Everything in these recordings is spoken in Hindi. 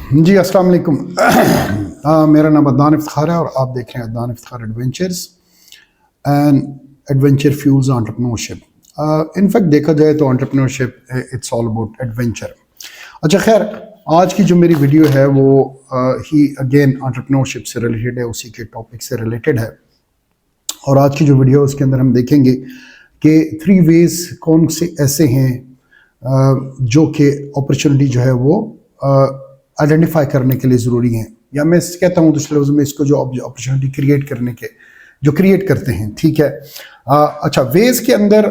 जी अस्सलाम वालेकुम। मेरा नाम अदनान इफ्तिखार है और आप देख रहे हैं Adnan Iftikhar adventures and adventure fuels entrepreneurship. In fact देखा जाए तो entrepreneurship it's all about adventure. अच्छा खैर, आज की जो मेरी वीडियो है वो ही अगेन एंटरप्रेन्योरशिप से रिलेटेड है, उसी के टॉपिक से रिलेटेड है। और आज की जो वीडियो है उसके अंदर हम देखेंगे कि 3 वेज कौन से ऐसे हैं जो कि अपॉर्चुनिटी जो है वो आइडेंटिफाई करने के लिए ज़रूरी हैं, या मैं कहता हूँ दूसरे लफ्ज़ में इसको जो अपॉर्चुनिटी क्रिएट करने के जो क्रिएट करते हैं, ठीक है। अच्छा, वेज के अंदर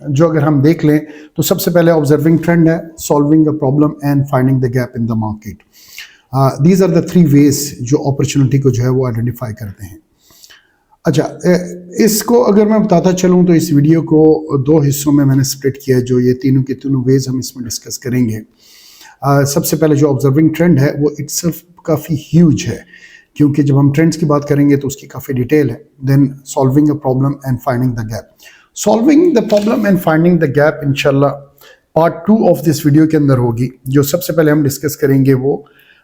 जो अगर हम देख लें तो सबसे पहले ऑब्जर्विंग ट्रेंड है, solving a problem and finding the gap in the market. These are the 3 ways जो अपॉर्चुनिटी को जो है वो आइडेंटिफाई करते हैं। अच्छा, इसको अगर मैं बताता चलूँ तो इस वीडियो को 2 हिस्सों में मैंने स्प्लिट किया है, जो ये तीनों के तीनों वेज हम इसमें डिस्कस करेंगे। सबसे पहले जो ऑब्जर्विंग ट्रेंड है वो इट्सेल्फ काफ़ी ह्यूज है, क्योंकि जब हम ट्रेंड्स की बात करेंगे तो उसकी काफ़ी डिटेल है। Then solving a problem and finding the gap. Solving the problem and finding the gap इंशाल्लाह पार्ट 2 ऑफ दिस वीडियो के अंदर होगी। जो सबसे पहले हम डिस्कस करेंगे वो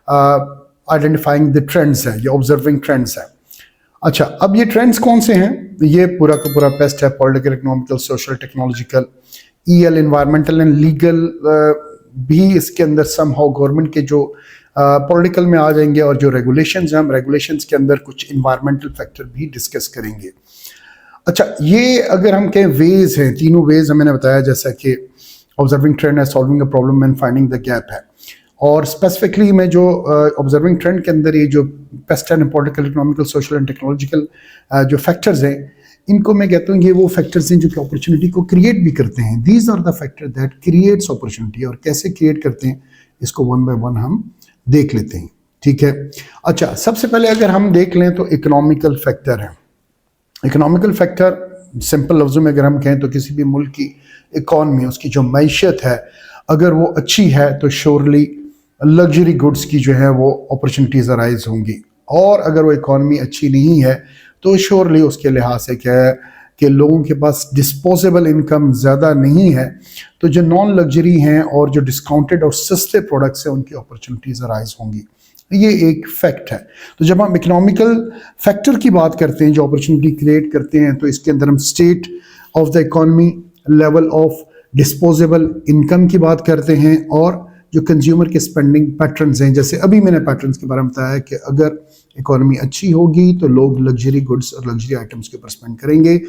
आइडेंटिफाइंग द ट्रेंड्स है, ये ऑब्जर्विंग ट्रेंड्स है। अच्छा, अब ये ट्रेंड्स कौन से हैं? ये पूरा का पूरा पेस्ट है, political, economical, social, technological, EL, environmental and legal भी इसके अंदर समहाउ गवर्नमेंट के जो पॉलिटिकल में आ जाएंगे। और जो रेगुलेशंस हैं, हम रेगुलेशंस के अंदर कुछ इन्वायरमेंटल फैक्टर भी डिस्कस करेंगे। अच्छा, ये अगर हम कहें वेज हैं, तीनों वेज मैंने बताया, जैसा कि ऑब्जर्विंग ट्रेंड है, solving a problem and finding the gap है। और स्पेसिफिकली मैं जो ऑब्जर्विंग ट्रेंड के अंदर ये जो paste and political, economical, social and technological जो फैक्टर्स हैं, इनको मैं कहता हूँ ये वो फैक्टर्स हैं जो कि अपॉर्चुनिटी को क्रिएट भी करते हैं। These are the factor that creates opportunity. और कैसे क्रिएट करते हैं इसको वन बाय वन हम देख लेते हैं, ठीक है। अच्छा, सबसे पहले अगर हम देख लें तो इकोनॉमिकल फैक्टर है। इकोनॉमिकल फैक्टर सिंपल लफ्ज़ों में अगर हम कहें तो किसी भी मुल्क की इकॉनमी, उसकी जो मैशियत है, अगर वो अच्छी है तो श्योरली लग्जरी गुड्स की जो है वो अपॉर्चुनिटीज़ अराइज होंगी। और अगर वो इकॉनमी अच्छी नहीं है तो श्योरली उसके लिहाज से क्या है कि लोगों के पास डिस्पोजेबल इनकम ज़्यादा नहीं है, तो जो नॉन लग्जरी हैं और जो डिस्काउंटेड और सस्ते प्रोडक्ट्स हैं उनकी अपॉर्चुनिटीज़ अराइज होंगी। ये एक फैक्ट है। तो जब हम इकोनॉमिकल फैक्टर की बात करते हैं जो अपॉर्चुनिटी क्रिएट करते हैं, तो इसके अंदर हम state of the economy, level of disposable income की बात करते हैं, और जो कंज्यूमर के स्पेंडिंग पैटर्न्स हैं। जैसे अभी मैंने पैटर्न्स के बारे में बताया कि अगर इकॉनमी अच्छी होगी तो लोग लग्जरी गुड्स और लग्जरी आइटम्स के ऊपर स्पेंड करेंगे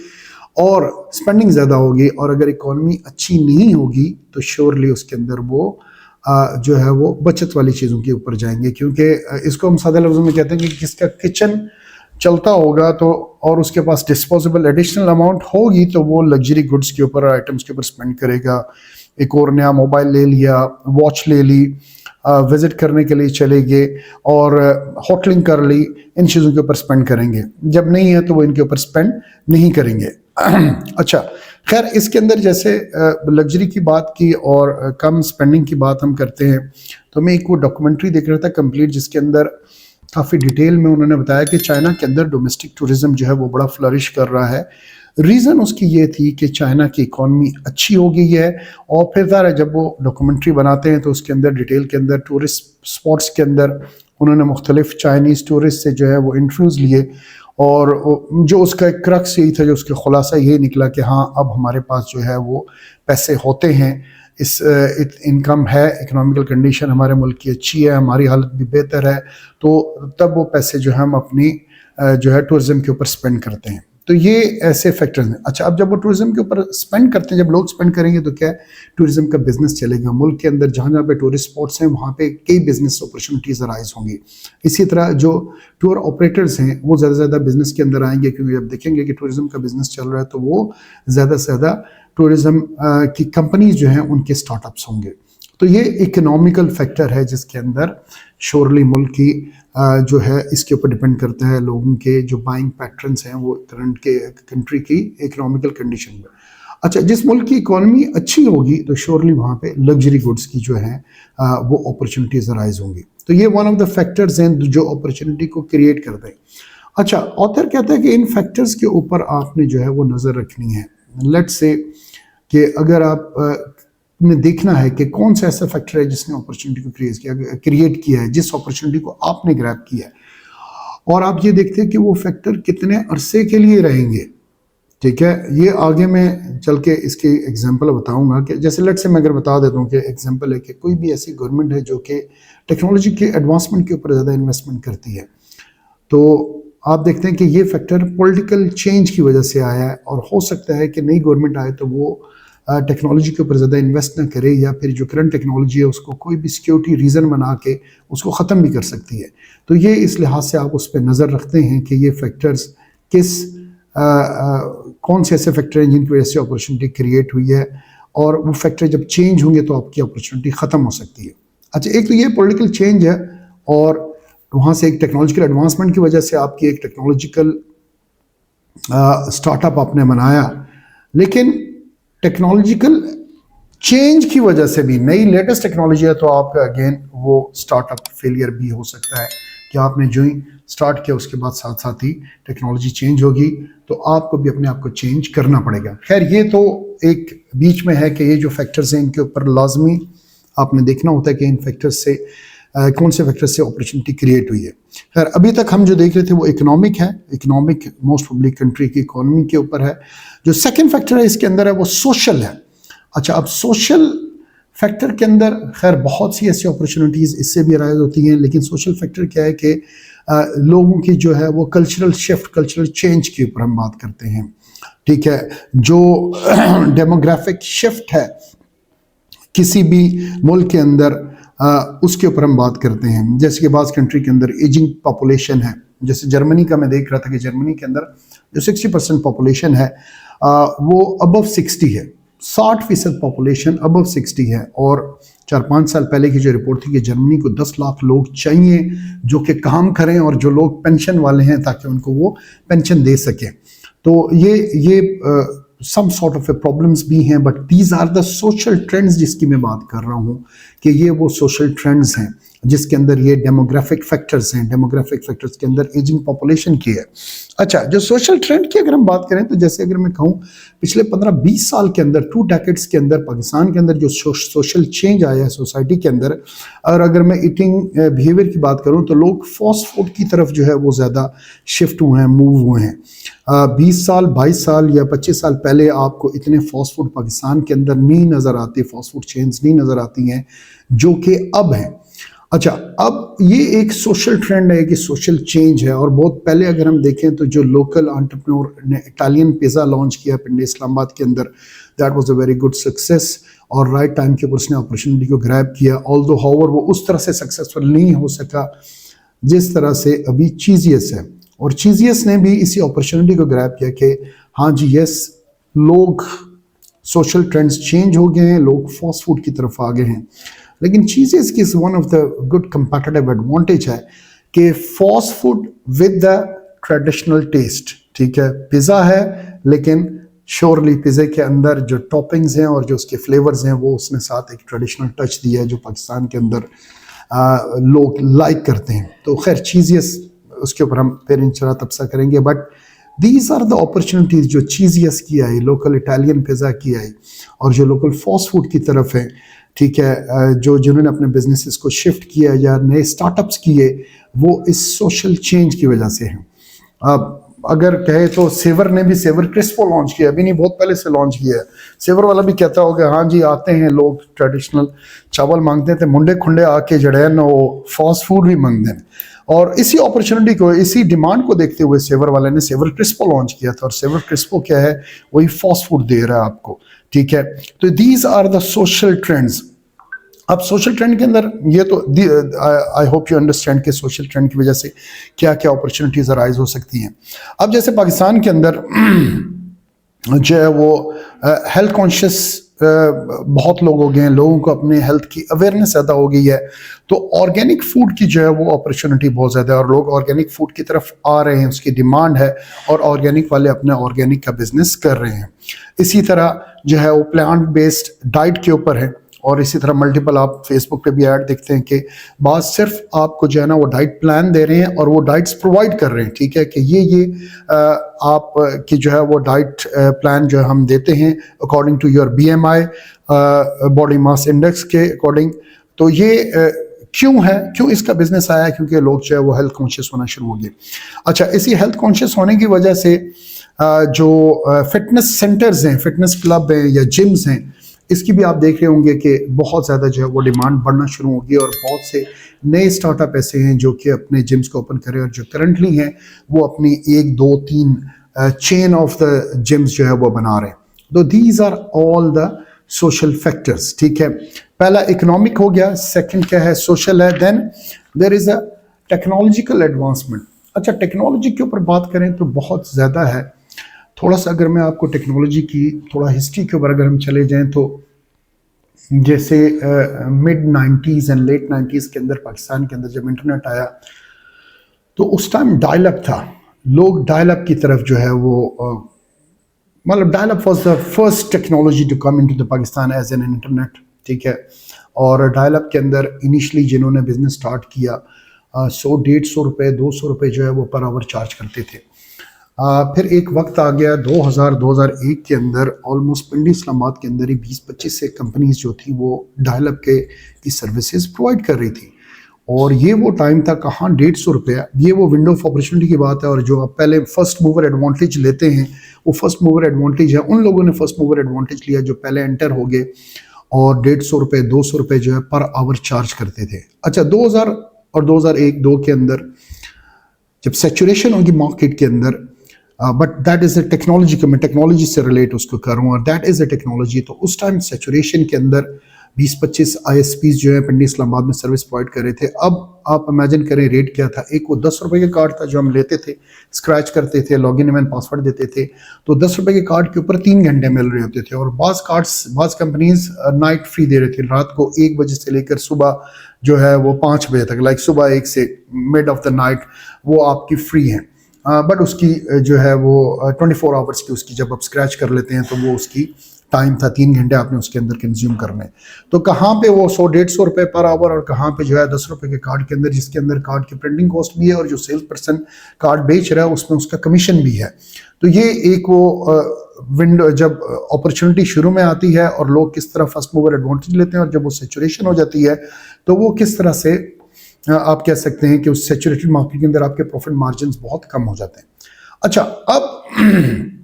और स्पेंडिंग ज़्यादा होगी। और अगर इकॉनमी अच्छी नहीं होगी तो श्योरली उसके अंदर वो जो है वो बचत वाली चीज़ों के ऊपर जाएंगे, क्योंकि इसको हम सादे लफ्ज़ों में कहते हैं कि किसका किचन चलता होगा तो और उसके पास डिस्पोजेबल एडिशनल अमाउंट होगी तो वो लग्जरी गुड्स के ऊपर, आइटम्स के ऊपर स्पेंड करेगा। एक और नया मोबाइल ले लिया, वॉच ले ली, विजिट करने के लिए चले गए और होटलिंग कर ली, इन चीज़ों के ऊपर स्पेंड करेंगे। जब नहीं है तो वो इनके ऊपर स्पेंड नहीं करेंगे। अच्छा, खैर, इसके अंदर जैसे लग्जरी की बात की और कम स्पेंडिंग की बात हम करते हैं, तो मैं एक वो डॉक्यूमेंट्री देख रहा था कंप्लीट, जिसके अंदर काफ़ी डिटेल में उन्होंने बताया कि चाइना के अंदर डोमेस्टिक टूरिज्म जो है वो बड़ा फ्लरिश कर रहा है। रीज़न उसकी ये थी कि चाइना की इकॉनमी अच्छी हो गई है। और फिर ज़रा जब वो डॉक्यूमेंट्री बनाते हैं तो उसके अंदर डिटेल के अंदर टूरिस्ट स्पॉट्स के अंदर उन्होंने मुख्तलिफ चाइनीज़ टूरिस्ट से जो है वो इंटरव्यूज़ लिए, और जो उसका एक क्रक्स यही था, जो उसका खुलासा ये निकला कि हाँ, अब हमारे पास जो है वो पैसे होते हैं, इस इनकम है, इकोनॉमिकल कंडीशन हमारे मुल्क की अच्छी है, हमारी हालत भी बेहतर है, तो तब वो पैसे जो है हम अपनी जो है टूरिज़म के ऊपर स्पेंड करते हैं। तो ये ऐसे फैक्टर्स हैं। अच्छा, अब जब वो टूरिज्म के ऊपर स्पेंड करते हैं, जब लोग स्पेंड करेंगे तो क्या है, टूरिज्म का बिजनेस चलेगा। मुल्क के अंदर जहाँ जहाँ पे टूरिस्ट स्पॉट्स हैं वहाँ पे कई बिजनेस अपॉर्चुनिटीज़ अराइज होंगी। इसी तरह जो टूर ऑपरेटर्स हैं वो ज़्यादा से ज़्यादा बिजनेस के अंदर आएंगे, क्योंकि जब देखेंगे कि टूरिज्म का बिजनेस चल रहा है तो वो ज़्यादा से ज़्यादा टूरिज्म की कंपनीज जो हैं उनके स्टार्टअप्स होंगे। तो ये इकोनॉमिकल फैक्टर है जिसके अंदर श्योरली मुल्क की जो है इसके ऊपर डिपेंड करता है लोगों के जो बाइंग पैटर्न्स हैं वो करंट के कंट्री की इकोनॉमिकल कंडीशन में। अच्छा, जिस मुल्क की इकॉनमी अच्छी होगी तो श्योरली वहाँ पे लग्जरी गुड्स की जो है वो अपॉर्चुनिटीज अराइज होंगी। तो ये वन ऑफ द फैक्टर्स हैं जो अपॉर्चुनिटी को क्रिएट करते हैं। अच्छा, ऑथर कहता है कि इन फैक्टर्स के ऊपर आपने जो है वो नज़र रखनी है। लेट्स से कि अगर आप में देखना है कि कौन सा ऐसा फैक्टर है जिसने अपॉर्चुनिटी को क्रिएट किया है, जिस अपॉर्चुनिटी को आपने ग्रैब किया है, और आप ये देखते हैं कि वो फैक्टर कितने अरसे के लिए रहेंगे। ठीक है, ये आगे मैं चल के इसकी एग्जांपल बताऊंगा कि जैसे लेट से मैं अगर बता देता हूँ कि एग्जांपल है कि कोई भी ऐसी गवर्नमेंट है जो कि टेक्नोलॉजी के एडवांसमेंट के ऊपर ज़्यादा इन्वेस्टमेंट करती है, तो आप देखते हैं कि ये फैक्टर पॉलिटिकल चेंज की वजह से आया है, और हो सकता है कि नई गवर्नमेंट आए तो वो टेक्नोलॉजी के ऊपर ज़्यादा इन्वेस्ट ना करे, या फिर जो करंट टेक्नोलॉजी है उसको कोई भी सिक्योरिटी रीज़न बना के उसको ख़त्म भी कर सकती है। तो ये इस लिहाज से आप उस पर नज़र रखते हैं कि ये फैक्टर्स कौन से ऐसे फैक्टर हैं जिनकी वजह से अपॉर्चुनिटी क्रिएट हुई है, और वो फैक्टर जब चेंज होंगे तो आपकी अपॉर्चुनिटी ख़त्म हो सकती है। अच्छा, एक तो ये पॉलिटिकल चेंज है, और वहाँ से एक टेक्नोलॉजिकल एडवांसमेंट की वजह से आपकी एक टेक्नोलॉजिकल स्टार्टअप आपने बनाया, लेकिन टेक्नोलॉजिकल चेंज की वजह से भी नई लेटेस्ट टेक्नोलॉजी है तो आपका अगेन वो स्टार्टअप फेलियर भी हो सकता है कि आपने जो ही स्टार्ट किया उसके बाद साथ साथ ही टेक्नोलॉजी चेंज होगी, तो आपको भी अपने आप को चेंज करना पड़ेगा। खैर, ये तो एक बीच में है कि ये जो फैक्टर्स हैं इनके ऊपर लाजमी आपने देखना होता है कि इन फैक्टर्स से कौन से फैक्टर से अपॉर्चुनिटी क्रिएट हुई है। खैर, अभी तक हम जो देख रहे थे वो इकोनॉमिक है, इकोनॉमिक मोस्ट पब्लिक कंट्री की इकोनॉमी के ऊपर है। जो सेकंड फैक्टर है इसके अंदर है वो सोशल है। अच्छा, अब सोशल फैक्टर के अंदर खैर बहुत सी ऐसी अपॉर्चुनिटीज़ इससे भी अराइज होती हैं, लेकिन सोशल फैक्टर क्या है कि लोगों की जो है वो कल्चरल शिफ्ट, कल्चरल चेंज के ऊपर हम बात करते हैं। ठीक है, जो डेमोग्राफिक शिफ्ट है किसी भी मुल्क के अंदर उसके ऊपर हम बात करते हैं। जैसे कि बाज़ कंट्री के अंदर एजिंग पॉपुलेशन है, जैसे जर्मनी का मैं देख रहा था कि जर्मनी के अंदर जो 60% पॉपुलेशन है वो अबव 60 है, 60% पॉपुलेशन अबव 60 है। और 4-5 साल पहले की जो रिपोर्ट थी कि जर्मनी को 10 लाख लोग चाहिए जो कि काम करें और जो लोग पेंशन वाले हैं ताकि उनको वो पेंशन दे सकें। तो ये सम सॉर्ट ऑफ प्रॉब्लम्स भी हैं, but these are the social trends जिसकी मैं बात कर रहा हूँ कि ये वो सोशल ट्रेंड्स हैं जिसके अंदर ये डेमोग्राफिक फैक्टर्स हैं। डेमोग्राफिक फैक्टर्स के अंदर एजिंग पॉपुलेशन की है। अच्छा, जो सोशल ट्रेंड की अगर हम बात करें तो जैसे अगर मैं कहूँ पिछले 15-20 साल के अंदर 2 डेकेड्स के अंदर पाकिस्तान के अंदर जो सोशल चेंज आया है सोसाइटी के अंदर, और अगर मैं ईटिंग बिहेवियर की बात करूँ तो लोग फास्ट फूड की तरफ जो है वो ज़्यादा शिफ्ट हुए हैं, मूव हुए हैं। 20 साल 22 साल या 25 साल पहले आपको इतने फास्ट फूड पाकिस्तान के अंदर नहीं नज़र आते, फास्ट फूड चेन्स नहीं नज़र आती हैं जो कि अब हैं। अच्छा, अब ये एक सोशल ट्रेंड है कि सोशल चेंज है। और बहुत पहले अगर हम देखें तो जो लोकल एंटरप्रेन्योर ने इटालियन पिज़्ज़ा लॉन्च किया पिंडी इस्लामाबाद के अंदर, that was a very good success, और राइट टाइम के ऊपर उसने अपॉर्चुनिटी को ग्रैब किया। ऑल्दो हाउवर वो उस तरह से सक्सेसफुल नहीं हो सका जिस तरह से अभी चीज़ियस है, और चीज़ियस ने भी इसी अपॉर्चुनिटी को ग्रैब किया कि हाँ जी यस, लोग सोशल ट्रेंड्स चेंज हो गए हैं, लोग फास्ट फूड की तरफ आ गए हैं। लेकिन चीज़ियस की one of the good competitive advantage है कि fast food with the traditional test. ठीक है, पिज़्ज़ा है लेकिन श्योरली पिज़्ज़े के अंदर जो टॉपिंग्स हैं और जो उसके फ्लेवर्स हैं वो उसने साथ एक ट्रेडिशनल टच दिया है जो पाकिस्तान के अंदर लोग लाइक करते हैं। तो खैर चीज़ियस उसके ऊपर हम फिर इंशाल्लाह तबसा करेंगे, but these are the opportunities जो चीज़ियस की आई, लोकल इटालियन पिज़्ज़ा की आई, और जो लोकल फास्ट फूड की तरफ है। ठीक है, जो जिन्होंने अपने बिजनेसेस को शिफ्ट किया या नए स्टार्टअप्स किए वो इस सोशल चेंज की वजह से हैं। अब अगर कहे तो सेवर ने भी सेवर क्रिस्पो लॉन्च किया, अभी नहीं बहुत पहले से लॉन्च किया है। सेवर वाला भी कहता होगा हाँ जी आते हैं लोग ट्रेडिशनल चावल मांगते थे, मुंडे खुंडे आके जड़े हैं ना वो फास्ट फूड भी मांगते हैं। और इसी अपॉर्चुनिटी को, इसी डिमांड को देखते हुए सेवर वाले ने सेवर क्रिस्पो लॉन्च किया था, और सेवर क्रिस्पो क्या है, वही फास्ट फूड दे रहा है आपको। ठीक है, तो these are the social trends. अब सोशल ट्रेंड के अंदर ये तो आई होप यू अंडरस्टैंड कि सोशल ट्रेंड की वजह से क्या क्या अपॉर्चुनिटीज अराइज हो सकती हैं। अब जैसे पाकिस्तान के अंदर जो है वो हेल्थ कॉन्शियस बहुत लोग हो गए हैं, लोगों को अपने हेल्थ की अवेयरनेस ज़्यादा हो गई है, तो ऑर्गेनिक फूड की जो है वो अपॉर्चुनिटी बहुत ज़्यादा है और लोग ऑर्गेनिक फूड की तरफ आ रहे हैं, उसकी डिमांड है और ऑर्गेनिक वाले अपने ऑर्गेनिक का बिजनेस कर रहे हैं। इसी तरह जो है वो प्लांट बेस्ड डाइट के ऊपर है और इसी तरह मल्टीपल आप फेसबुक पे भी ऐड देखते हैं कि बात सिर्फ आपको जो है ना वो डाइट प्लान दे रहे हैं और वो डाइट्स प्रोवाइड कर रहे हैं, ठीक है, कि ये आप की जो है वो डाइट प्लान जो है हम देते हैं according to your BMI, body mass index के अकॉर्डिंग। तो ये क्यों है, क्यों इसका बिजनेस आया, क्योंकि लोग जो है वो हेल्थ कॉन्शियस होना शुरू हो गए। अच्छा, इसी हेल्थ कॉन्शियस होने की वजह से जो फिटनेस सेंटर्स हैं, फिटनेस क्लब हैं या जिम्स हैं, इसकी भी आप देख रहे होंगे कि बहुत ज़्यादा जो है वो डिमांड बढ़ना शुरू होगी और बहुत से नए स्टार्टअप ऐसे हैं जो कि अपने जिम्स को ओपन करें और जो करंटली हैं वो अपनी 1 2 3 चेन ऑफ द जिम्स जो है वो बना रहे हैं। तो these are all the social factors, ठीक है। पहला इकोनॉमिक हो गया, सेकंड क्या है, सोशल है, then there is a technological advancement. अच्छा, टेक्नोलॉजी के ऊपर बात करें तो बहुत ज़्यादा है। थोड़ा सा अगर मैं आपको टेक्नोलॉजी की थोड़ा हिस्ट्री के ऊपर अगर हम चले जाएं तो जैसे mid 90s and let 90s के अंदर पाकिस्तान के अंदर जब इंटरनेट आया तो उस टाइम डायल अप था। लोग डायल अप की तरफ जो है वो मतलब dial up was the first technology to come into the Pakistan as an internet, ठीक है। और डायल अप के अंदर इनिशियली जिन्होंने बिजनेस स्टार्ट किया 100-150 रुपये 200 रुपये जो है वो पर आवर चार्ज करते थे। फिर एक वक्त आ गया 2000-2001 के अंदर ऑलमोस्ट पिंडी इस्लामाबाद के अंदर ही 20-25 से कंपनीज जो थी वो डायल अप के की सर्विसेज प्रोवाइड कर रही थी। और ये वो टाइम था कहाँ 150 रुपया, ये वो विंडो ऑफ अपॉर्चुनिटी की बात है। और जो आप पहले फर्स्ट मूवर एडवांटेज लेते हैं वो फर्स्ट मूवर एडवांटेज है, उन लोगों ने फर्स्ट मूवर एडवांटेज लिया जो पहले एंटर हो गए और 150 रुपये 200 रुपये जो है पर आवर चार्ज करते थे। अच्छा, 2000 और 2001-2 के अंदर जब सेचुरेशन होगी मार्केट के अंदर, but that is a technology, को मैं टेक्नोलॉजी से रिलेट उसको कर रहा हूँ और दैट इज़ अ टेक्नोलॉजी। तो उस टाइम सेचुरेशन के अंदर 20-25 ISPs जो है पिंडी इस्लामाबाद में सर्विस प्रोवाइड कर रहे थे। अब आप इमेजिन करें रेट क्या था। एक वो 10 रुपये का कार्ड था जो हम लेते थे, स्क्रैच करते थे, लॉगिन एंड पासवर्ड देते थे, तो 10 रुपये के कार्ड के ऊपर 3 घंटे मिल रहे होते थे। और बाज़ कंपनीज नाइट फ्री दे रहे थे, रात को 1 बजे से लेकर सुबह जो है वो 5 बजे तक, लाइक सुबह 1 से मिड ऑफ द नाइट वो आपकी फ्री है। बट उसकी जो है वो 24 आवर्स की उसकी जब आप स्क्रैच कर लेते हैं तो वो उसकी टाइम था 3 घंटे आपने उसके अंदर कंज्यूम करने। तो कहाँ पे वो 100-150 रुपये पर आवर और कहाँ पे जो है 10 रुपये के कार्ड के अंदर, जिसके अंदर कार्ड की प्रिंटिंग कॉस्ट भी है और जो सेल्स पर्सन कार्ड बेच रहा है उसमें उसका कमीशन भी है। तो ये एक वो विंडो जब अपॉर्चुनिटी शुरू में आती है और लोग किस तरह फर्स्ट मूवर एडवांटेज लेते हैं और जब वो सेचुरेशन हो जाती है तो वो किस तरह से आप कह सकते हैं कि उस सेचुरेटेड मार्केट के अंदर आपके प्रॉफिट मार्जिन बहुत कम हो जाते हैं। अच्छा, अब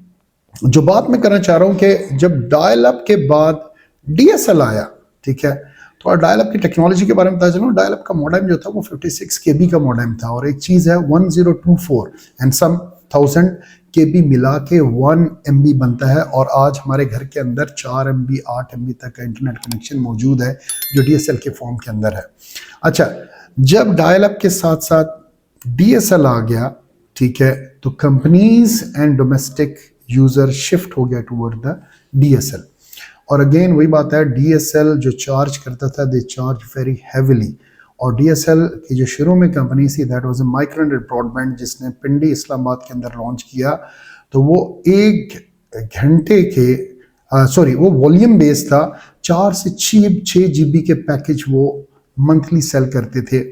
जो बात मैं करना चाह रहा हूं कि जब डायल अप के बाद DSL आया, ठीक है, तो डायल अप की टेक्नोलॉजी के बारे में बता चलूं। डायल अप का मॉडेम जो था वो 56 KB का मॉडेम था और एक चीज़ है 1024 एंड सम 1000 KB मिला के 1 MB बनता है। और आज हमारे घर के अंदर 4 MB 8 MB तक का इंटरनेट कनेक्शन मौजूद है जो DSL के फॉर्म के अंदर है। अच्छा, जब डायल अप के साथ साथ DSL आ गया, ठीक है, तो companies and domestic user shift हो गया टूवर्ड द DSL। और अगेन वही बात है, DSL जो चार्ज करता था दे चार्ज वेरी हैविली। और DSL की जो शुरू में कंपनी थी दैट वाज अ माइक्रोनेट ब्रॉडबैंड जिसने पिंडी इस्लामाबाद के अंदर लॉन्च किया। तो वो 1 घंटे के वो वॉल्यूम बेस्ड था, 4 से 6 GB के पैकेज वो मंथली सेल करते थे।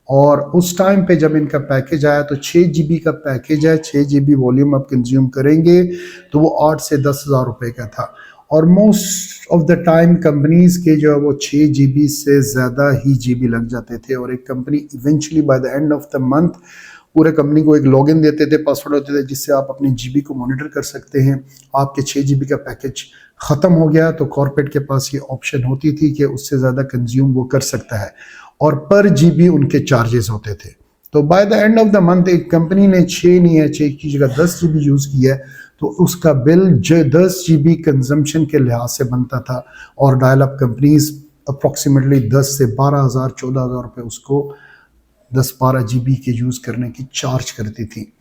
और उस टाइम पे जब इनका पैकेज आया तो 6 GB का पैकेज है, 6 GB वॉल्यूम आप कंज्यूम करेंगे तो वो 8 से 10 हज़ार रुपये का था। और most of the time companies के जो है वो 6 GB से ज़्यादा ही GB लग जाते थे। और एक company eventually by the end of the month पूरे कंपनी को एक लॉगिन देते थे, पासवर्ड होते थे जिससे आप अपनी GB को मॉनिटर कर सकते हैं। आपके 6 GB का पैकेज ख़त्म हो गया तो कॉर्पोरेट के पास ये ऑप्शन होती थी कि उससे ज़्यादा कंज्यूम वो कर सकता है और पर GB उनके चार्जेस होते थे। तो by the end of the month एक कंपनी ने 6 नहीं है 6 की जगह 10 GB यूज़ किया है तो उसका बिल 10 GB कंजम्पशन के लिहाज से बनता था। और डायल अप कंपनीज अप्रॉक्सीमेटली 10 से 12,000 14,000 रुपये उसको 10-12 GB के यूज़ करने की चार्ज करती थी,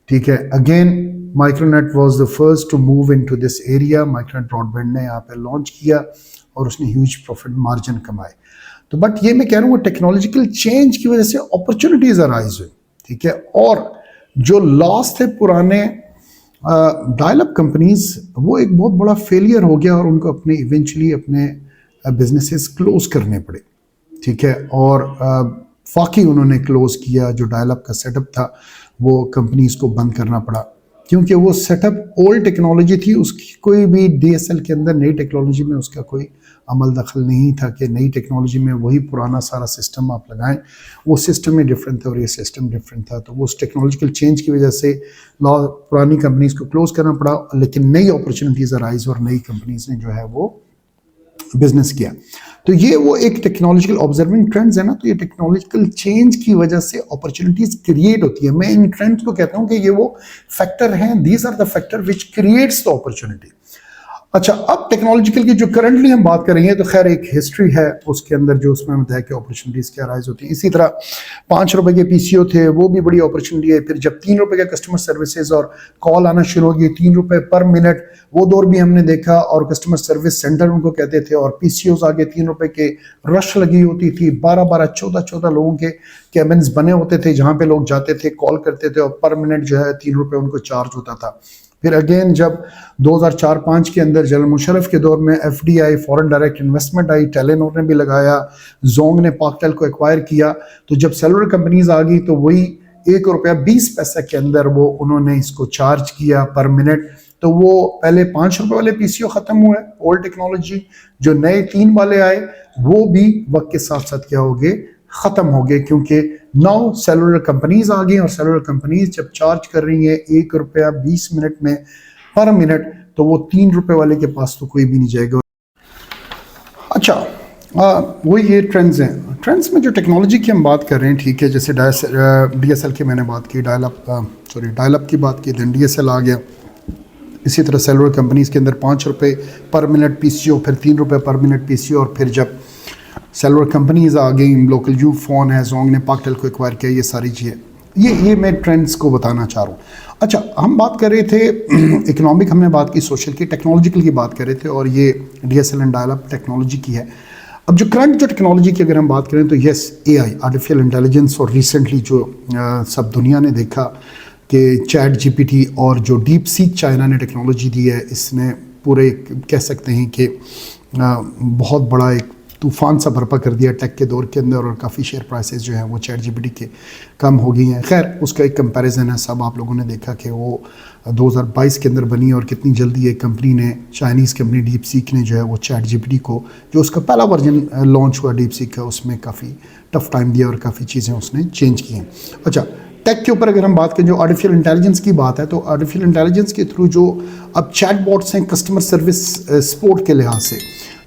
ठीक है। Again Micronet was the first to move into this area. Micronet broadband ने यहाँ पे लॉन्च किया और उसने ह्यूज प्रॉफिट मार्जिन कमाए। तो बट ये मैं कह रहा हूँ टेक्नोलॉजिकल चेंज की वजह से अपॉर्चुनिटीज अराइज हुई, ठीक है। और जो लॉस थे पुराने डायल अप कंपनीज वो एक बहुत बड़ा फेलियर हो गया और उनको अपने इवेंचुअली अपने बिजनेसेस क्लोज करने पड़े, ठीक है। और वाकई उन्होंने क्लोज किया, जो डायल अप का सेटअप था वो कंपनीज को बंद करना पड़ा, क्योंकि वो सेटअप ओल्ड टेक्नोलॉजी थी, उसकी कोई भी डीएसएल के अंदर नई टेक्नोलॉजी में उसका कोई अमल दखल नहीं था कि नई टेक्नोलॉजी में वही पुराना सारा सिस्टम आप लगाएं। वो सिस्टम ही डिफरेंट था और ये सिस्टम डिफरेंट था, तो वो उस टेक्नोलॉजिकल चेंज की वजह से पुरानी कंपनीज को क्लोज करना पड़ा, लेकिन नई अपॉर्चुनिटीज़ अराइज और नई कंपनीज ने जो है वो बिजनेस किया। तो ये वो एक टेक्नोलॉजिकल ऑब्जर्विंग ट्रेंड्स है ना, तो ये टेक्नोलॉजिकल चेंज की वजह से अपॉर्चुनिटीज क्रिएट होती है। मैं इन ट्रेंड्स को कहता हूं कि ये वो फैक्टर हैं, these are the factor which creates the opportunity. अच्छा, अब टेक्नोलॉजिकल की जो करंटली हम बात करेंगे तो खैर एक हिस्ट्री है उसके अंदर जो उसमें बताया कि अपॉर्चुनिटीज क्या राइज होती है। इसी तरह 5 रुपए के पीसीओ थे, वो भी बड़ी अपॉर्चुनिटी है। फिर जब 3 रुपए का कस्टमर सर्विसेज और कॉल आना शुरू हो गई, 3 रुपए पर मिनट, वो दौर भी हमने देखा, और कस्टमर सर्विस सेंटर उनको कहते थे, और पीसीओ आगे 3 रुपए के रश लगी होती थी, 12-12, 14-14 लोगों के कैबिन्स बने होते थे जहां पे लोग जाते थे, कॉल करते थे, और पर मिनट जो है 3 रुपए उनको चार्ज होता था। फिर अगेन जब 2004-5 के अंदर जनरल मुशर्रफ के दौर में एफडीआई, फॉरेन डायरेक्ट इन्वेस्टमेंट आई, टेलेनोर ने भी लगाया, जोंग ने पाकटेल को एक्वायर किया, तो जब सेलुलर कंपनीज आ गई तो वही 1 रुपया 20 पैसे के अंदर वो उन्होंने इसको चार्ज किया पर मिनट। तो वो पहले 5 रुपए वाले पीसीओ खत्म हुए, ओल्ड टेक्नोलॉजी, जो नए 3 वाले आए वो भी वक्त के साथ साथ क्या हो गए, खत्म हो गए, क्योंकि नाउ सेलुलर कंपनीज आ गई, और सेलुलर कंपनीज जब चार्ज कर रही है 1 रुपया 20 मिनट में पर मिनट, तो वो 3 रुपए वाले के पास तो कोई भी नहीं जाएगा। अच्छा, वो ये ट्रेंड्स हैं। ट्रेंड्स में जो टेक्नोलॉजी की हम बात कर रहे हैं, ठीक है, जैसे डीएसएल की मैंने बात की, डायल अप की बात की, देन डीएसएल आ गया। इसी तरह सेलुलर कंपनीज के अंदर 5 रुपए पर मिनट पीसीओ, फिर 3 रुपए पर मिनट पीसीओ, और फिर जब सेलुलर कंपनीज आ गई, लोकल यू फोन है, जोंग ने पाकटेल को एक्वायर किया, ये सारी चीज़ें, ये मैं ट्रेंड्स को बताना चाह रहा हूँ। अच्छा, हम बात कर रहे थे इकोनॉमिक, हमने बात की सोशल की, टेक्नोलॉजिकल की बात कर रहे थे, और ये DSL and dial up technology की है। अब जो करंट जो टेक्नोलॉजी की अगर हम बात करें तो यस, एआई, आर्टिफिशियल इंटेलिजेंस, और रिसेंटली जो सब दुनिया ने देखा कि चैट जीपीटी और जो डीप सीक चाइना ने टेक्नोलॉजी दी है, इसने पूरे कह सकते हैं कि बहुत बड़ा एक तूफान सा बर्पा कर दिया टेक के दौर के अंदर, और काफ़ी शेयर प्राइसेस जो हैं वो चैट जीपीटी के कम हो गई हैं। खैर उसका एक कंपैरिजन है, सब आप लोगों ने देखा कि वो 2022 के अंदर बनी, और कितनी जल्दी एक कंपनी ने, चाइनीज़ कंपनी डीप सीक ने जो है वो चैट जीपीटी को, जो उसका पहला वर्जन लॉन्च हुआ डीप सीक का, उसमें काफ़ी टफ टाइम दिया और काफ़ी चीज़ें उसने चेंज की हैं। अच्छा, टेक के ऊपर अगर हम बात करें, जो आर्टिफिशियल इंटेलिजेंस की बात है, तो आर्टिफिशियल इंटेलिजेंस के थ्रू जो अब चैटबॉट्स हैं कस्टमर सर्विस सपोर्ट के लिहाज से,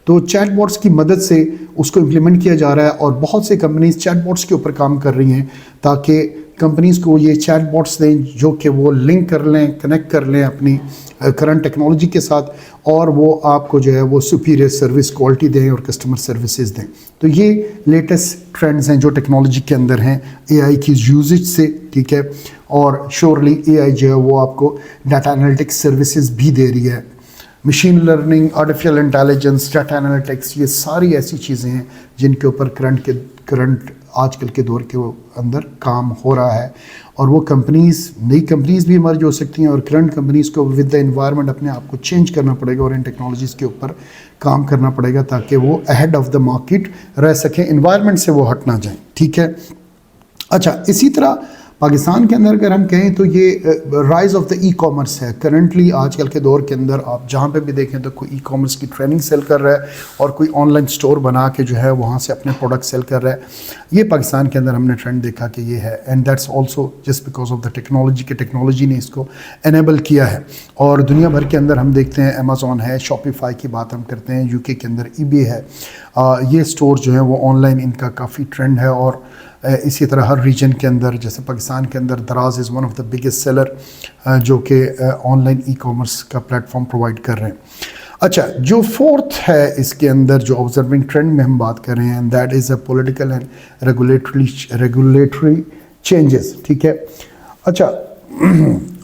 तो चैटबॉट्स की मदद से उसको इम्प्लीमेंट किया जा रहा है, और बहुत से कंपनीज चैटबॉट्स के ऊपर काम कर रही हैं ताकि कंपनीज को ये चैटबॉट्स दें जो कि वो लिंक कर लें, कनेक्ट कर लें अपनी करंट टेक्नोलॉजी के साथ, और वो आपको जो है वो सुपीरियर सर्विस क्वालिटी दें और कस्टमर सर्विसेज दें। तो ये लेटेस्ट ट्रेंड्स हैं जो टेक्नोलॉजी के अंदर हैं एआई की यूजेज से, ठीक है। और श्योरली एआई जो है वो आपको डाटा एनालिटिक्स सर्विसेज भी दे रही है, machine learning, artificial intelligence, data analytics, ये सारी ऐसी चीज़ें हैं जिनके ऊपर करंट आजकल के दौर के अंदर काम हो रहा है, और वो कंपनीज, नई कंपनीज भी इमर्ज हो सकती हैं, और करंट कंपनीज को विद द एनवायरनमेंट अपने आप को चेंज करना पड़ेगा और इन टेक्नोलॉजीज़ के ऊपर काम करना पड़ेगा ताकि वो अहेड ऑफ द मार्केट रह सकें, एनवायरनमेंट से वो हट ना जाएं, ठीक है। अच्छा, इसी तरह पाकिस्तान के अंदर अगर हम कहें तो ये rise of the e commerce है। करंटली आजकल के दौर के अंदर आप जहाँ पे भी देखें तो कोई ई कॉमर्स की ट्रेनिंग सेल कर रहा है, और कोई ऑनलाइन स्टोर बना के जो है वहाँ से अपने प्रोडक्ट सेल कर रहा है। ये पाकिस्तान के अंदर हमने ट्रेंड देखा कि ये है, and that's also just because of the technology, के टेक्नोलॉजी ने इसको एनेबल किया है। और दुनिया भर के अंदर हम देखते हैं अमेज़ॉन है, शॉपिफाई की बात हम करते हैं, यूके के अंदर ईबे है, ये स्टोर जो है वो ऑनलाइन इनका काफ़ी ट्रेंड है। और इसी तरह हर रीजन के अंदर, जैसे पाकिस्तान के अंदर दराज is one of the biggest seller जो कि ऑनलाइन ई कॉमर्स का प्लेटफॉर्म प्रोवाइड कर रहे हैं। अच्छा, जो फोर्थ है इसके अंदर जो ऑब्जर्विंग ट्रेंड में हम बात कर रहे हैं, that is a political and regulatory changes, ठीक है। अच्छा,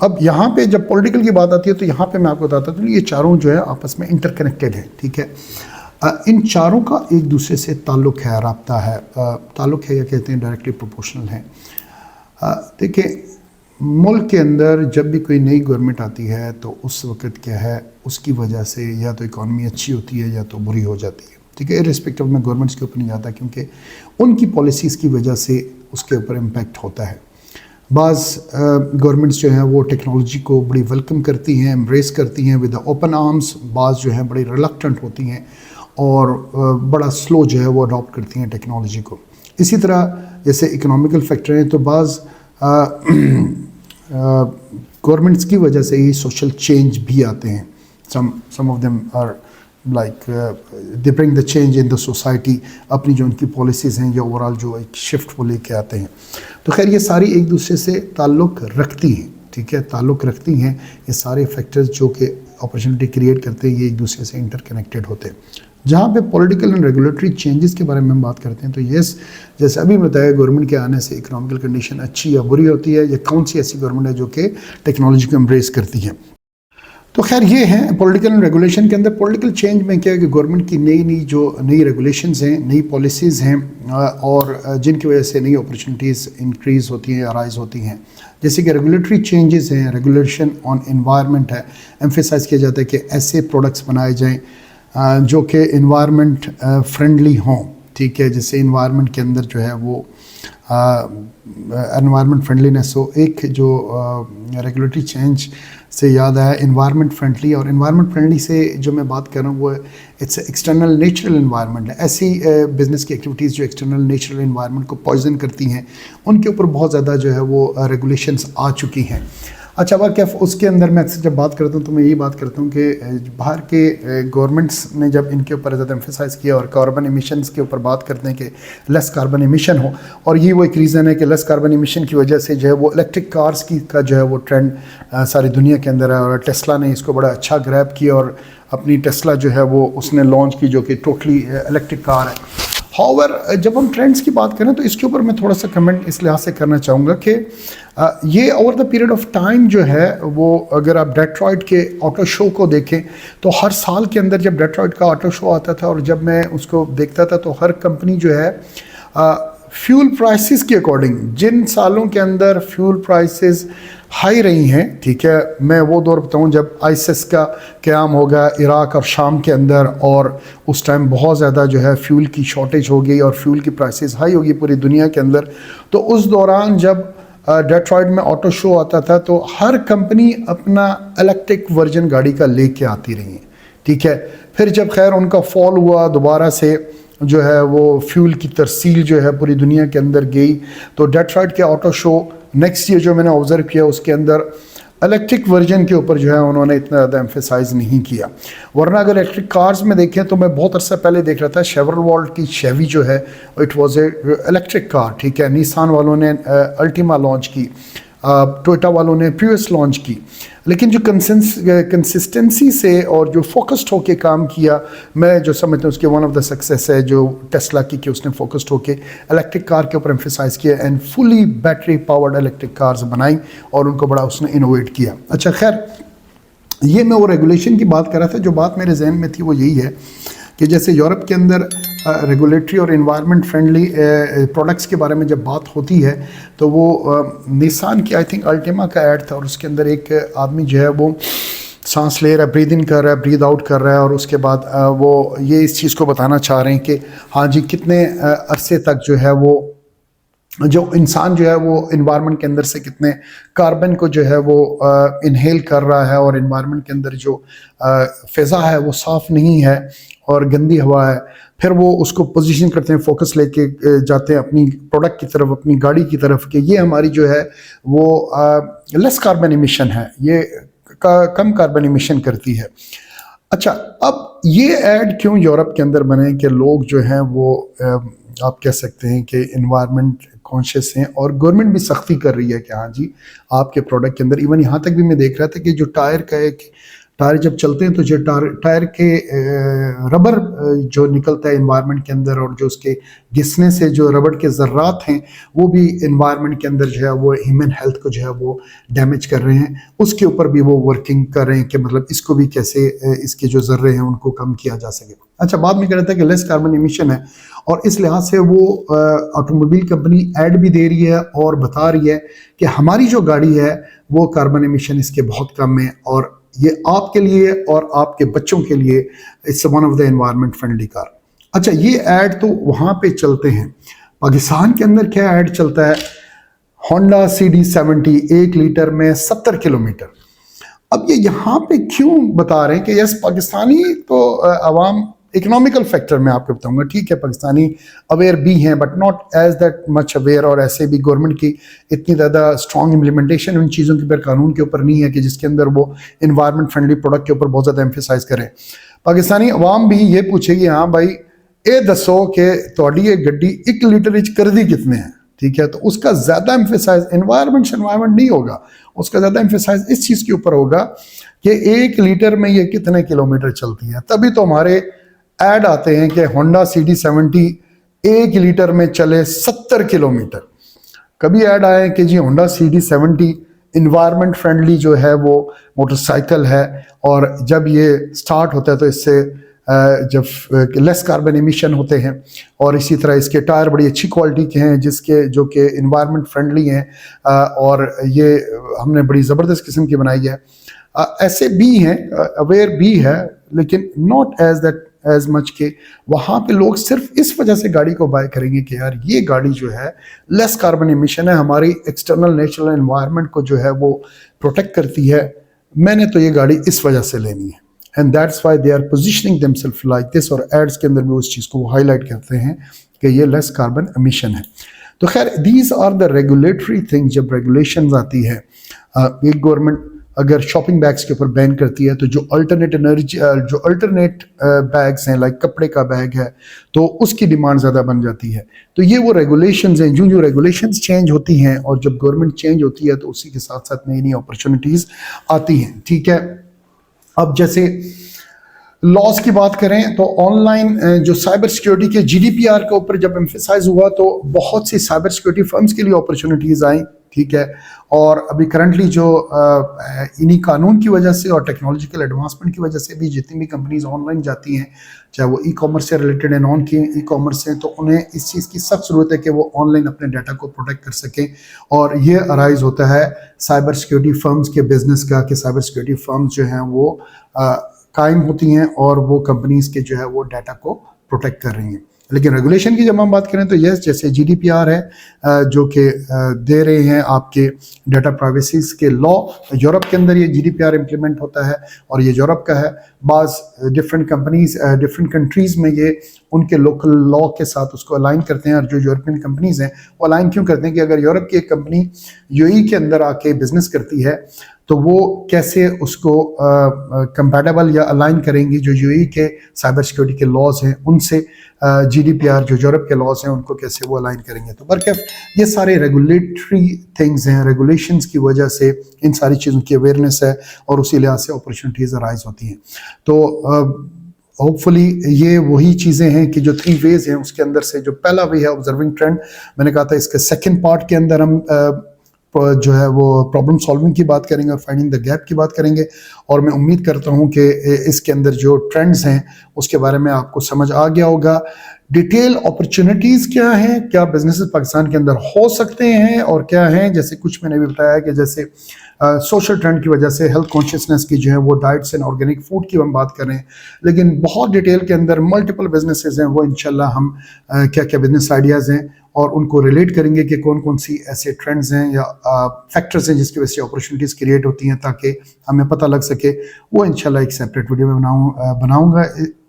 अब यहाँ पे जब पॉलिटिकल की बात आती है तो यहाँ पे मैं आपको बताता हूँ, ये चारों जो है आपस में इंटरकनेक्टेड है, ठीक है। इन चारों का एक दूसरे से ताल्लुक़ है, राब्ता है, ताल्लुक़ है या कहते हैं डायरेक्टली प्रोपोर्शनल है। देखिए, मुल्क के अंदर जब भी कोई नई गवर्नमेंट आती है तो उस वक़्त क्या है, उसकी वजह से या तो इकॉनमी अच्छी होती है या तो बुरी हो जाती है। ठीक है, इर्रिस्पेक्टिव में गवर्नमेंट्स के ऊपर नहीं आता, क्योंकि उनकी पॉलिसीज़ की वजह से उसके ऊपर इम्पैक्ट होता है। बाज़ गवर्नमेंट्स जो हैं वो टेक्नोलॉजी को बड़ी वेलकम करती हैं, एम्ब्रेस करती हैं विद ओपन आर्म्स, बाज़ जो हैं बड़ी रिलक्टेंट होती हैं और बड़ा स्लो जो है वो अडॉप्ट करती हैं टेक्नोलॉजी को। इसी तरह जैसे इकोनॉमिकल फैक्टर हैं, तो बाज़ गवर्नमेंट्स की वजह से ही सोशल चेंज भी आते हैं। Some of them are like they bring the change in the society, अपनी जो उनकी पॉलिसीज़ हैं या ओवरऑल जो एक शिफ्ट वो लेके आते हैं। तो खैर ये सारी एक दूसरे से ताल्लुक़ रखती हैं, ठीक है, ताल्लुक़ रखती हैं। ये सारे फैक्टर्स जो कि अपॉर्चुनिटी क्रिएट करते हैं ये एक दूसरे से इंटरकनेक्टेड होते हैं। जहाँ पे पॉलिटिकल एंड रेगुलेटरी चेंजेस के बारे में हम बात करते हैं, तो यस, जैसे अभी बताया, गवर्नमेंट के आने से इकोनॉमिकल कंडीशन अच्छी या बुरी होती है, या कौन सी ऐसी गवर्नमेंट है जो कि टेक्नोलॉजी को एम्ब्रेस करती है। तो खैर ये हैं पॉलिटिकल एंड रेगुलेशन के अंदर। पॉलिटिकल चेंज में क्या है कि गवर्नमेंट की नई रेगुलेशंस हैं, नई पॉलिसीज़ हैं, और जिनकी वजह से नई अपॉर्चुनिटीज़ इंक्रीज़ होती हैं या राइज होती हैं। जैसे कि रेगुलेटरी चेंजेस हैं, रेगुलेशन ऑन एनवायरनमेंट है, एम्फेसाइज किया जाता है कि ऐसे प्रोडक्ट्स बनाए जाएँ जो कि इन्वायरमेंट फ्रेंडली हों, ठीक है, जैसे इन्वायरमेंट के अंदर जो है वो एनवायरनमेंट फ्रेंडलीनेस हो। एक जो रेगुलेटरी चेंज से याद आया इन्वायरमेंट फ्रेंडली, और इन्वायरमेंट फ्रेंडली से जो मैं बात कर रहा हूँ वो इट्स एक्सटर्नल नेचुरल इन्वायरमेंट है। ऐसी बिजनेस की एक्टिविटीज़ जो एक्सटर्नल नेचुरल इन्वायरमेंट को पॉइजन करती हैं, उनके ऊपर बहुत ज़्यादा जो है वो रेगुलेशंस आ चुकी हैं। अच्छा, बार क्या उसके अंदर मैं अक्सर जब बात करता हूँ तो मैं यही बात करता हूँ कि बाहर के गवर्नमेंट्स ने जब इनके ऊपर ज़्यादा एम्फेसाइज़ किया और कार्बन एमिशंस के ऊपर बात करते हैं कि लेस कार्बन एमिशन हो, और ये वो एक रीज़न है कि लेस कार्बन एमिशन की वजह से जो है वो इलेक्ट्रिक कार्स का जो है वो ट्रेंड सारी दुनिया के अंदर है, और टेस्ला ने इसको बड़ा अच्छा ग्रैब किया और अपनी टेस्ला जो है वो उसने लॉन्च की, जो कि टोटली इलेक्ट्रिक कार है। हाउएवर जब हम ट्रेंड्स की बात करें तो इसके ऊपर मैं थोड़ा सा कमेंट इस लिहाज से करना चाहूँगा कि ये over the period of time जो है वो, अगर आप डेट्रॉइट के ऑटो शो को देखें तो हर साल के अंदर जब डेट्रॉइट का ऑटो शो आता था और जब मैं उसको देखता था तो हर कंपनी जो है फ्यूल प्राइसेस के अकॉर्डिंग, जिन सालों के अंदर फ्यूल प्राइसेस हाई रही हैं, ठीक है, मैं वो दौर बताऊं जब आईएसएस का क़याम होगा इराक़ और शाम के अंदर, और उस टाइम बहुत ज़्यादा जो है फ्यूल की शॉर्टेज हो गई और फ्यूल की प्राइसेस हाई होगी पूरी दुनिया के अंदर। तो उस दौरान जब डेट्रॉइट में ऑटो शो आता था तो हर कंपनी अपना इलेक्ट्रिक वर्जन गाड़ी का लेके आती रही है, ठीक है। फिर जब खैर उनका फॉल हुआ, दोबारा से जो है वो फ्यूल की तरसील जो है पूरी दुनिया के अंदर गई, तो डेट्रॉइट के ऑटो शो नेक्स्ट ईयर जो मैंने ऑब्ज़र्व किया उसके अंदर इलेक्ट्रिक वर्जन के ऊपर जो है उन्होंने इतना ज़्यादा एम्फेसाइज़ नहीं किया। वरना अगर इलेक्ट्रिक कार्स में देखें तो मैं बहुत अर्सा पहले देख रहा था शेवरवॉल्ट की शेवी जो है it was a electric car, ठीक है। निसान वालों ने अल्टीमा लॉन्च की, टोयोटा वालों ने प्रियस लॉन्च की, लेकिन जो कंसिस्टेंसी से और जो फोकस्ड होके काम किया, मैं जो समझता हूँ उसके वन ऑफ द सक्सेस है जो टेस्ला की, कि उसने फोकस्ड होके इलेक्ट्रिक कार के ऊपर एम्फेसाइज किया and fully battery powered electric cars बनाई और उनको बड़ा उसने इनोवेट किया। अच्छा, खैर ये मैं वो रेगुलेशन की बात कर रहा था। जो बात मेरे जहन में थी वो यही है कि जैसे यूरोप के अंदर रेगुलेटरी और इन्वायरमेंट फ्रेंडली प्रोडक्ट्स के बारे में जब बात होती है तो वो निसान की आई थिंक अल्टीमा का ऐड था, और उसके अंदर एक आदमी जो है वो सांस ले रहा है, ब्रीद इन कर रहा है, ब्रीद आउट कर रहा है, और उसके बाद वो ये इस चीज़ को बताना चाह रहे हैं कि हाँ जी, कितने अरसे तक जो है वो जो इंसान जो है वो इन्वायरमेंट के अंदर से कितने कार्बन को जो है वो इनहेल कर रहा है, और इन्वायरमेंट के अंदर जो फ़िज़ा है वो साफ़ नहीं है और गंदी हवा है। फिर वो उसको पोजीशन करते हैं, फोकस लेके जाते हैं अपनी प्रोडक्ट की तरफ, अपनी गाड़ी की तरफ, कि ये हमारी जो है वो लेस कार्बन इमिशन है, ये कम कार्बन इमिशन करती है। अच्छा, अब ये ऐड क्यों यूरोप के अंदर बने कि लोग जो हैं वो आप कह सकते हैं कि इन्वायरमेंट कॉन्शियस हैं, और गवर्नमेंट भी सख्ती कर रही है कि हाँ जी आपके प्रोडक्ट के अंदर, इवन यहाँ तक भी मैं देख रहा था कि जो टायर जब चलते हैं तो जो टायर के रबर जो निकलता है इन्वायरमेंट के अंदर, और जो उसके घिसने से जो रबर के ज़र्रात हैं वो भी इन्वायरमेंट के अंदर जो है वो ह्यूमन हेल्थ को जो है वो डैमेज कर रहे हैं। उसके ऊपर भी वो वर्किंग कर रहे हैं कि मतलब इसको भी कैसे इसके जो ज़र्रे हैं उनको कम किया जा सके। अच्छा, बाद में कह रहा था कि लेस कार्बन इमिशन है, और इस लिहाज से वो ऑटोमोबाइल कंपनी ऐड भी दे रही है और बता रही है कि हमारी जो गाड़ी है वो कार्बन इमिशन इसके बहुत कम है, और ये आपके लिए और आपके बच्चों के लिए it's one of the environment friendly car. अच्छा, ये ऐड तो वहाँ पे चलते हैं। पाकिस्तान के अंदर क्या ऐड चलता है? होंडा CD70 1 लीटर में 70 किलोमीटर। अब ये यहाँ पे क्यों बता रहे हैं कि यस पाकिस्तानी तो अवाम इकोनॉमिकल फैक्टर में आपको बताऊंगा, ठीक है पाकिस्तानी अवेयर भी हैं but not as that much aware, और ऐसे भी गवर्नमेंट की इतनी ज़्यादा स्ट्रॉन्ग इम्प्लीमेंटेशन उन चीज़ों के ऊपर, कानून के ऊपर नहीं है कि जिसके अंदर वो इन्वायरमेंट फ्रेंडली प्रोडक्ट के ऊपर बहुत ज़्यादा एम्फेसाइज करें। पाकिस्तानी अवाम भी ये पूछेगी, हाँ भाई ये दसो कि तुहाडी ये गड्डी 1 लीटर कर दी कितने हैं, ठीक है? तो उसका ज़्यादा एम्फेसाइज एनवायरमेंट नहीं होगा, उसका ज़्यादा एम्फेसाइज इस चीज़ के ऊपर होगा कि 1 लीटर में ये कितने किलोमीटर चलती है। तभी तो हमारे ऐड आते हैं कि होंडा CD70 1 लीटर में चले 70 किलोमीटर। कभी ऐड आए कि जी होंडा CD70 इन्वायरमेंट फ्रेंडली जो है वो मोटरसाइकिल है, और जब ये स्टार्ट होता है तो इससे जब लेस कार्बन एमिशन होते हैं, और इसी तरह इसके टायर बड़ी अच्छी क्वालिटी के हैं जिसके जो कि इन्वायरमेंट फ्रेंडली हैं, और ये हमने बड़ी ज़बरदस्त किस्म की बनाई है। ऐसे भी हैं, अवेयर भी है, लेकिन not as that as much के वहाँ पे लोग सिर्फ इस वजह से गाड़ी को बाय करेंगे कि यार ये गाड़ी जो है लेस कार्बन एमिशन है, हमारी एक्सटर्नल नेचुरल एनवायरनमेंट को जो है वो प्रोटेक्ट करती है, मैंने तो ये गाड़ी इस वजह से लेनी है। And that's why they are positioning themselves like this, और एड्स के अंदर भी उस चीज़ को हाईलाइट करते हैं कि ये लेस कार्बन एमिशन है। तो खैर these are the regulatory thing. जब रेगुलेशन आती है, एक गवर्नमेंट अगर शॉपिंग बैग्स के ऊपर बैन करती है तो जो अल्टरनेट बैग्स हैं, लाइक कपड़े का बैग है, तो उसकी डिमांड ज़्यादा बन जाती है। तो ये वो रेगुलेशंस हैं, जो रेगुलेशंस चेंज होती हैं, और जब गवर्नमेंट चेंज होती है तो उसी के साथ साथ नई नई अपॉर्चुनिटीज़ आती हैं, ठीक है? अब जैसे लॉज की बात करें तो ऑनलाइन जो साइबर सिक्योरिटी के GDPR के ऊपर जब एम्फेसाइज हुआ तो बहुत सी साइबर सिक्योरिटी फर्म्स के लिए अपॉर्चुनिटीज़ आई, ठीक है? और अभी करंटली जो इन्हीं कानून की वजह से और टेक्नोलॉजिकल एडवांसमेंट की वजह से भी जितनी भी कंपनीज ऑनलाइन जाती हैं, चाहे वो ई-कॉमर्स से रिलेटेड है, नॉन की ई-कॉमर्स हैं, तो उन्हें इस चीज़ की सख्त ज़रूरत है कि वो ऑनलाइन अपने डाटा को प्रोटेक्ट कर सकें। और ये अराइज होता है साइबर सिक्योरिटी फर्म्स के बिजनेस का, कि साइबर सिक्योरिटी फर्म्स जो हैं वो कायम होती हैं और वो कंपनीज के जो है वो डाटा को प्रोटेक्ट कर रही हैं। लेकिन रेगुलेशन की जब हम बात करें तो यस, जैसे GDPR है जो कि दे रहे हैं आपके डाटा प्राइवेसीज के लॉ, यूरोप के अंदर ये GDPR इम्प्लीमेंट होता है और ये यूरोप का है। बाज़ डिफरेंट कंपनीज डिफरेंट कंट्रीज़ में ये उनके लोकल लॉ के साथ उसको अलाइन करते हैं, और जो यूरोपियन कंपनीज़ हैं वो अलाइन क्यों करते हैं कि अगर यूरोप की एक कंपनी UAE के अंदर आके बिजनेस करती है तो वो कैसे उसको कंपैटिबल या अलाइन करेंगी जो UAE के साइबर सिक्योरिटी के लॉज हैं उनसे, GDPR जो यूरोप के लॉज हैं उनको कैसे वो अलाइन करेंगे। तो बरकैफ ये सारे रेगुलेटरी थिंग्स हैं, रेगुलेशंस की वजह से इन सारी चीज़ों की अवेयरनेस है और उसी लिहाज से अपॉर्चुनिटीज़ अराइज होती हैं। तो होपफुली ये वही चीज़ें हैं कि जो 3 वेज हैं उसके अंदर से जो पहला वे है ऑब्जर्विंग ट्रेंड, मैंने कहा था इसके सेकेंड पार्ट के अंदर हम जो है वो प्रॉब्लम सॉल्विंग की बात करेंगे और फाइंडिंग द गैप की बात करेंगे। और मैं उम्मीद करता हूँ कि इसके अंदर जो ट्रेंड्स हैं उसके बारे में आपको समझ आ गया होगा। डिटेल अपॉर्चुनिटीज़ क्या हैं, क्या बिजनेसेस पाकिस्तान के अंदर हो सकते हैं और क्या हैं, जैसे कुछ मैंने भी बताया कि जैसे सोशल ट्रेंड की वजह से हेल्थ कॉन्शियसनेस की जो है वो डाइट्स एंड ऑर्गेनिक फूड की हम बात करें, लेकिन बहुत डिटेल के अंदर मल्टीपल बिजनेसेस हैं, वो इंशाल्लाह हम क्या क्या बिजनेस आइडियाज़ हैं और उनको रिलेट करेंगे कि कौन कौन सी ऐसे ट्रेंड्स हैं या फैक्टर्स हैं जिसकी वजह से अपॉर्चुनिटीज़ क्रिएट होती हैं, ताकि हमें पता लग सके। वो इंशाल्लाह एक सेपरेट वीडियो में बनाऊँगा।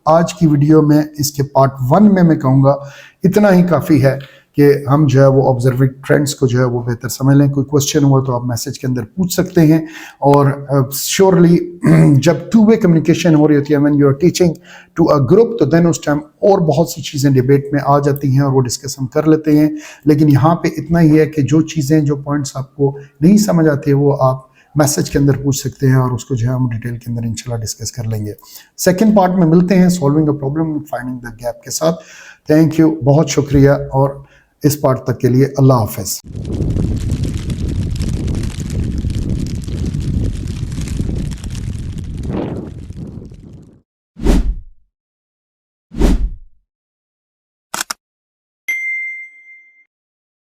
आज की वीडियो में इसके पार्ट 1 में मैं कहूँगा इतना ही काफ़ी है कि हम जो है वो ऑब्जर्विंग ट्रेंड्स को जो है वो बेहतर समझ लें। कोई क्वेश्चन हुआ तो आप मैसेज के अंदर पूछ सकते हैं। और श्योरली जब 2 वे कम्युनिकेशन हो रही होती है, when you are teaching to a group, तो देन उस टाइम और बहुत सी चीज़ें डिबेट में आ जाती हैं और वो डिस्कस हम कर लेते हैं। लेकिन यहाँ पे इतना ही है कि जो चीज़ें जो पॉइंट्स आपको नहीं समझ आती है वो आप मैसेज के अंदर पूछ सकते हैं और उसको जो है हम डिटेल के अंदर इंशाल्लाह डिस्कस कर लेंगे। सेकंड पार्ट में मिलते हैं solving a problem finding the gap के साथ। थैंक यू, बहुत शुक्रिया, और इस पार्ट तक के लिए अल्लाह हाफ़िज़।